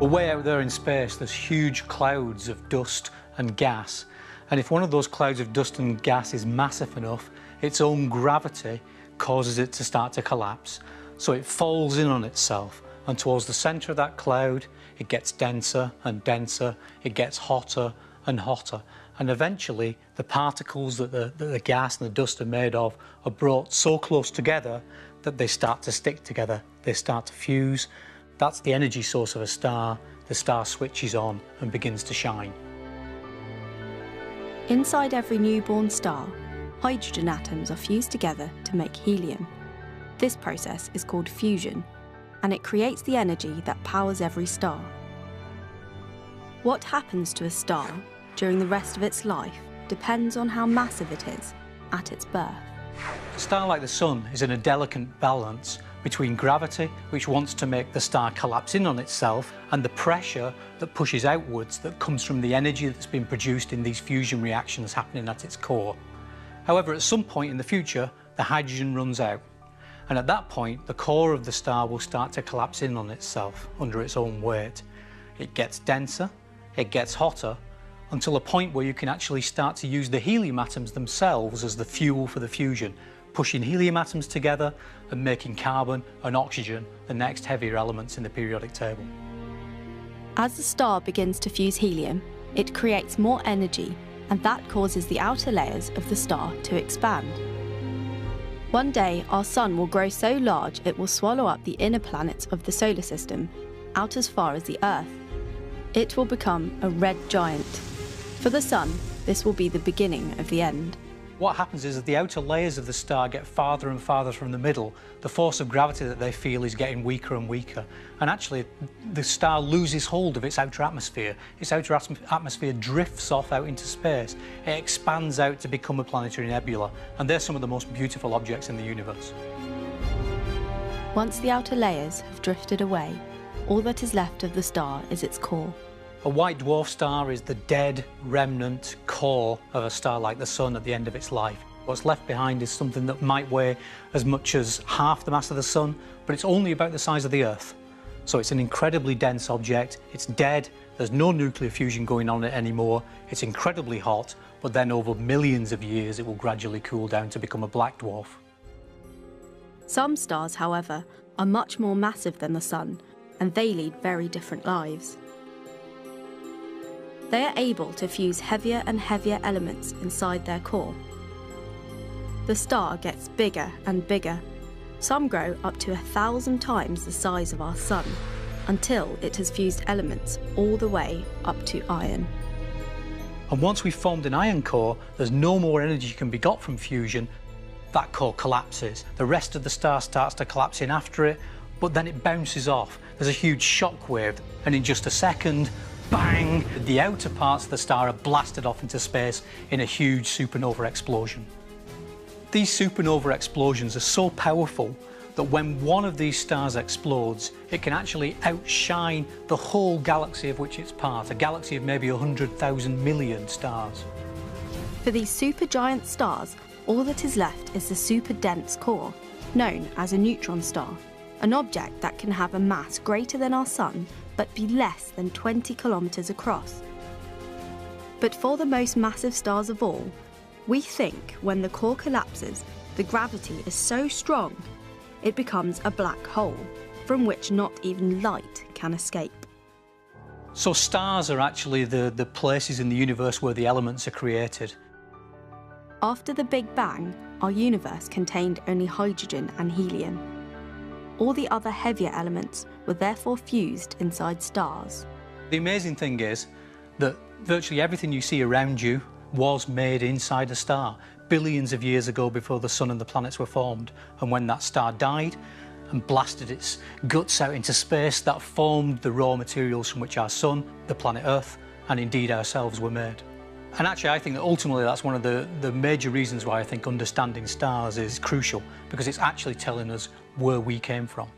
Well, way out there in space, there's huge clouds of dust and gas. And if one of those clouds of dust and gas is massive enough, its own gravity causes it to start to collapse. So it falls in on itself, and towards the centre of that cloud, it gets denser and denser, it gets hotter and hotter. And eventually, the particles that the gas and the dust are made of are brought so close together that they start to stick together, they start to fuse. That's the energy source of a star. The star switches on and begins to shine. Inside every newborn star, hydrogen atoms are fused together to make helium. This process is called fusion, and it creates the energy that powers every star. What happens to a star during the rest of its life depends on how massive it is at its birth. A star like the Sun is in a delicate balance between gravity, which wants to make the star collapse in on itself, and the pressure that pushes outwards that comes from the energy that's been produced in these fusion reactions happening at its core. However, at some point in the future, the hydrogen runs out. And at that point, the core of the star will start to collapse in on itself under its own weight. It gets denser, it gets hotter, until a point where you can actually start to use the helium atoms themselves as the fuel for the fusion, pushing helium atoms together and making carbon and oxygen the next heavier elements in the periodic table. As the star begins to fuse helium, it creates more energy, and that causes the outer layers of the star to expand. One day, our sun will grow so large it will swallow up the inner planets of the solar system, out as far as the Earth. It will become a red giant. For the sun, this will be the beginning of the end. What happens is, as the outer layers of the star get farther and farther from the middle, the force of gravity that they feel is getting weaker and weaker. And actually, the star loses hold of its outer atmosphere. Its outer atmosphere drifts off out into space. It expands out to become a planetary nebula. And they're some of the most beautiful objects in the universe. Once the outer layers have drifted away, all that is left of the star is its core. A white dwarf star is the dead remnant core of a star like the Sun at the end of its life. What's left behind is something that might weigh as much as half the mass of the Sun, but it's only about the size of the Earth. So it's an incredibly dense object, it's dead, there's no nuclear fusion going on it anymore, it's incredibly hot, but then over millions of years it will gradually cool down to become a black dwarf. Some stars, however, are much more massive than the Sun, and they lead very different lives. They are able to fuse heavier and heavier elements inside their core. The star gets bigger and bigger. Some grow up to 1,000 times the size of our Sun, until it has fused elements all the way up to iron. And once we've formed an iron core, there's no more energy can be got from fusion. That core collapses. The rest of the star starts to collapse in after it, but then it bounces off. There's a huge shock wave, and in just a second, bang, the outer parts of the star are blasted off into space in a huge supernova explosion. These supernova explosions are so powerful that when one of these stars explodes, it can actually outshine the whole galaxy of which it's part, a galaxy of maybe 100,000 million stars. For these supergiant stars, all that is left is the super-dense core, known as a neutron star, an object that can have a mass greater than our Sun, but be less than 20 kilometers across. But for the most massive stars of all, we think when the core collapses, the gravity is so strong, it becomes a black hole, from which not even light can escape. So stars are actually the places in the universe where the elements are created. After the Big Bang, our universe contained only hydrogen and helium. All the other heavier elements were therefore fused inside stars. The amazing thing is that virtually everything you see around you was made inside a star billions of years ago, before the Sun and the planets were formed. And when that star died and blasted its guts out into space, that formed the raw materials from which our Sun, the planet Earth, and indeed ourselves were made. And actually, I think that ultimately that's one of the major reasons why I think understanding stars is crucial, because it's actually telling us where we came from.